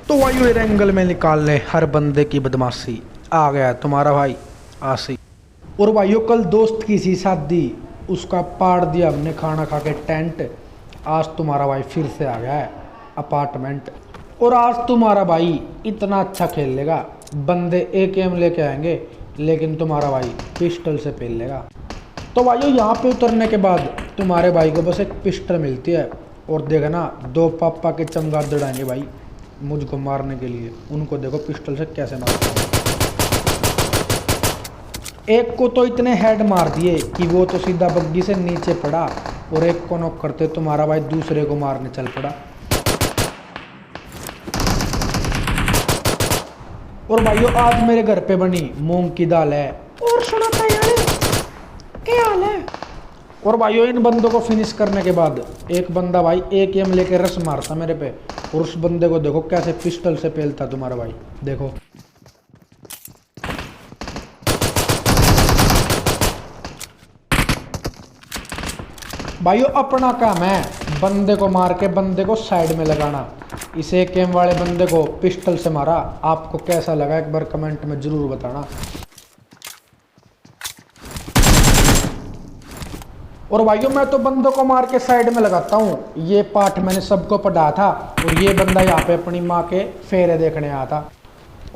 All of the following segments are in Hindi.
तो वायु एंगल में निकाल ले हर बंदे की बदमाशी। आ गया तुम्हारा भाई आसी। और भाइयों कल दोस्त की सी शादी, उसका पाड़ दिया हमने खाना खा के टेंट। आज तुम्हारा भाई फिर से आ गया है अपार्टमेंट। और आज तुम्हारा भाई इतना अच्छा खेल लेगा, बंदे एक एम लेके आएंगे लेकिन तुम्हारा भाई पिस्टल से पेल लेगा। तो भाइयों यहाँ पे उतरने के बाद तुम्हारे भाई को बस एक पिस्टल मिलती है और देखना दो पापा के चमगादड़ आएंगे भाई मुझको मारने के लिए। उनको देखो पिस्टल से कैसे मारते हैं। एक को तो इतने हेड मार दिए कि वो तो सीधा बग्गी से नीचे पड़ा, और एक को नॉक करते तुम्हारा भाई दूसरे को मारने चल पड़ा। और भाइयों आज मेरे घर पे बनी मूंग की दाल है। और सुना था यार, क्या हाल है। और भाइयों इन बंदों को फिनिश करने के बाद एक बंदा भाई एक एम लेके रस मारता मेरे पे, और उस बंदे को देखो कैसे पिस्टल से पेलता तुम्हारा भाई। देखो भाइयों अपना काम है बंदे को मार के बंदे को साइड में लगाना। इस एक एम वाले बंदे को पिस्टल से मारा, आपको कैसा लगा एक बार कमेंट में जरूर बताना। और भाइयों मैं तो बंदों को मार के साइड में लगाता हूँ, ये पाठ मैंने सबको पढ़ा था। और ये बंदा यहाँ पे अपनी माँ के फेरे देखने आया था।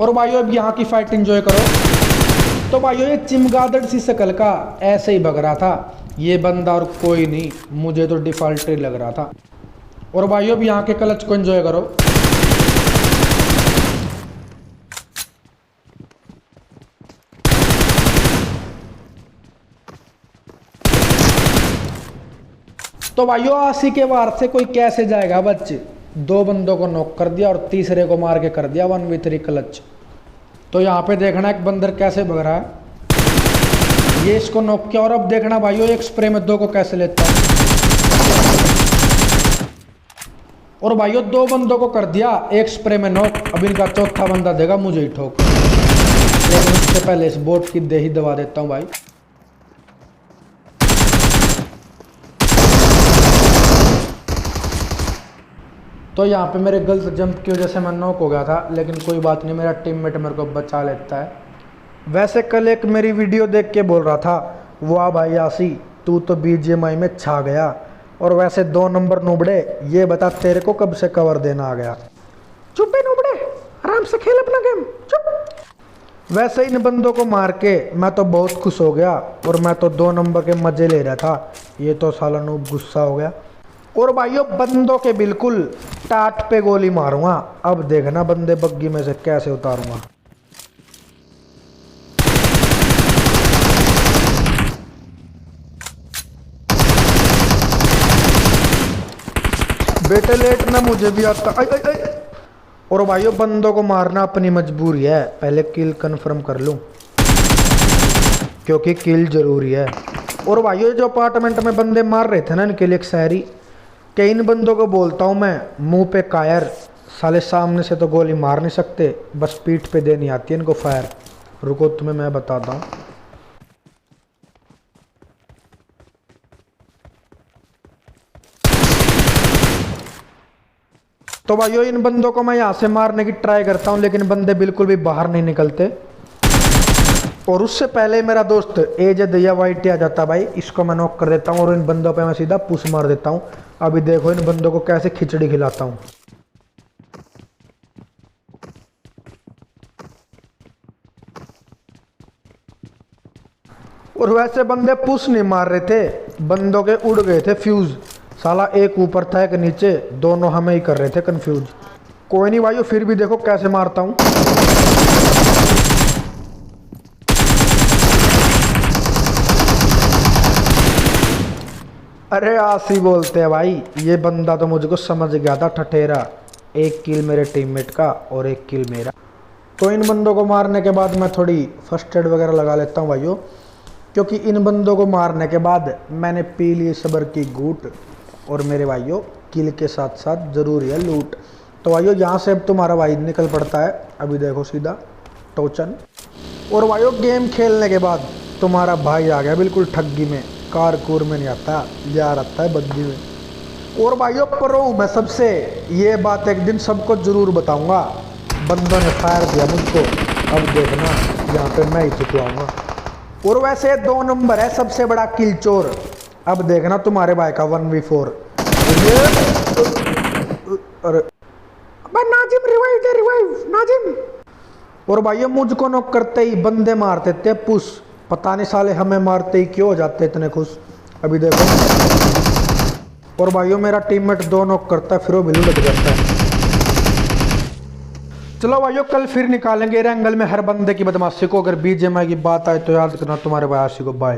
और भाइयों अब यहाँ की फाइट एंजॉय करो। तो भाइयों ये चिमगादड़ सी शकल का ऐसे ही भग रहा था ये बंदा, और कोई नहीं, मुझे तो डिफॉल्ट ही लग रहा था। और भाइयों अब यहाँ के क्लच को एंजॉय करो। तो भाइयों आसी के वार से कोई कैसे जाएगा बच्चे। दो बंदों को नॉक कर दिया और तीसरे को मार के कर दिया 1v3 क्लच। तो यहाँ पे देखना एक बंदर कैसे भग रहा है, ये इसको नॉक किया। और अब देखना भाइयों एक स्प्रे में दो को कैसे लेता है। और भाइयों दो बंदों को कर दिया एक स्प्रे में नॉक। अब इनका चौथा बंदा देगा मुझे ही ठोक, लेकिन उससे पहले इस बोट की देही दबा देता हूँ भाई। तो यहाँ पे मेरे गलत जंप की वजह से मैं नॉक हो गया था, लेकिन कोई बात नहीं, मेरा टीममेट मेरे को बचा लेता है। वैसे कल एक मेरी वीडियो देख के बोल रहा था, वाह भाई आसी तू तो बीजीएमआई में छा गया। और वैसे 2 नंबर नुबड़े, ये बता तेरे को कब से कवर देना आ गया। चुप है नुबड़े, आराम से खेल अपना गेम, चुप। वैसे इन बंदों को मार के मैं तो बहुत खुश हो गया, और मैं तो 2 नंबर के मजे ले रहा था। ये तो साला नूब गुस्सा हो गया। और भाइयों बंदों के बिल्कुल टाट पे गोली मारूंगा। अब देखना बंदे बग्गी में से कैसे उतारूंगा। बेटे लेट ना, मुझे भी आता। आई, आई, आई। और भाइयों बंदों को मारना अपनी मजबूरी है, पहले किल कंफर्म कर लूं क्योंकि किल जरूरी है। और भाइयों जो अपार्टमेंट में बंदे मार रहे थे ना, इनके लिए एक शायरी कि इन बंदों को बोलता हूं मैं मुंह पे कायर, साले सामने से तो गोली मार नहीं सकते, बस पीठ पे देनी आती है इनको फायर। रुको तुम्हें मैं बताता हूँ। तो भाइयों इन बंदों को मैं यहाँ से मारने की ट्राई करता हूँ, लेकिन बंदे बिल्कुल भी बाहर नहीं निकलते। और उससे पहले मेरा दोस्त एजे दैया वाइट आ जाता भाई, इसको मैं नॉक कर देता हूँ और इन बंदों पे मैं सीधा पुश मार देता हूँ। अभी देखो इन बंदों को कैसे खिचड़ी खिलाता हूँ। और वैसे बंदे पुश नहीं मार रहे थे, बंदों के उड़ गए थे फ्यूज। साला एक ऊपर था एक नीचे, दोनों हमें ही कर रहे थे कंफ्यूज। कोई नहीं भाइयों, फिर भी देखो कैसे मारता हूँ। अरे आसी बोलते हैं भाई, ये बंदा तो मुझको समझ गया था ठठेरा। एक किल मेरे टीममेट का और एक किल मेरा। तो इन बंदों को मारने के बाद मैं थोड़ी फर्स्ट एड वगैरह लगा लेता हूँ भाइयों, क्योंकि इन बंदों को मारने के बाद मैंने पी ली सबर की घूट। और मेरे भाइयों किल के साथ साथ ज़रूरी है लूट। तो भाइयों यहाँ से अब तुम्हारा भाई निकल पड़ता है। अभी देखो सीधा टोचन। और भाइयों गेम खेलने के बाद तुम्हारा भाई आ गया बिल्कुल ठग्गी में, कार कूर में नहीं आता, यार आता है बग्गी में। और भाइयों प्रो हूँ मैं सबसे, ये बात एक दिन सबको जरूर बताऊंगा। बंदों ने फायर दिया मुझको, अब देखना यहाँ पे मैं ही चुकवाऊंगा। और वैसे 2 नंबर है सबसे बड़ा किल चोर, अब देखना तुम्हारे भाई का 1v4। अरे अबे नाजिम रिवाइव दे, रिवाइव नाजिम। और भाइयों मुझको नॉक करते ही बंदे मारते थे पुश, पता नहीं साले हमें मारते ही क्यों हो जाते इतने खुश। अभी देखो। और भाइयों मेरा टीममेट 2 नॉक करता है फिर वो बिल्लू लग जाता है। चलो भाइयों कल फिर निकालेंगे एंगल में हर बंदे की बदमाशी को। अगर बीजेएमआई की बात आए तो याद करना तुम्हारे भाई आशी को। बाय।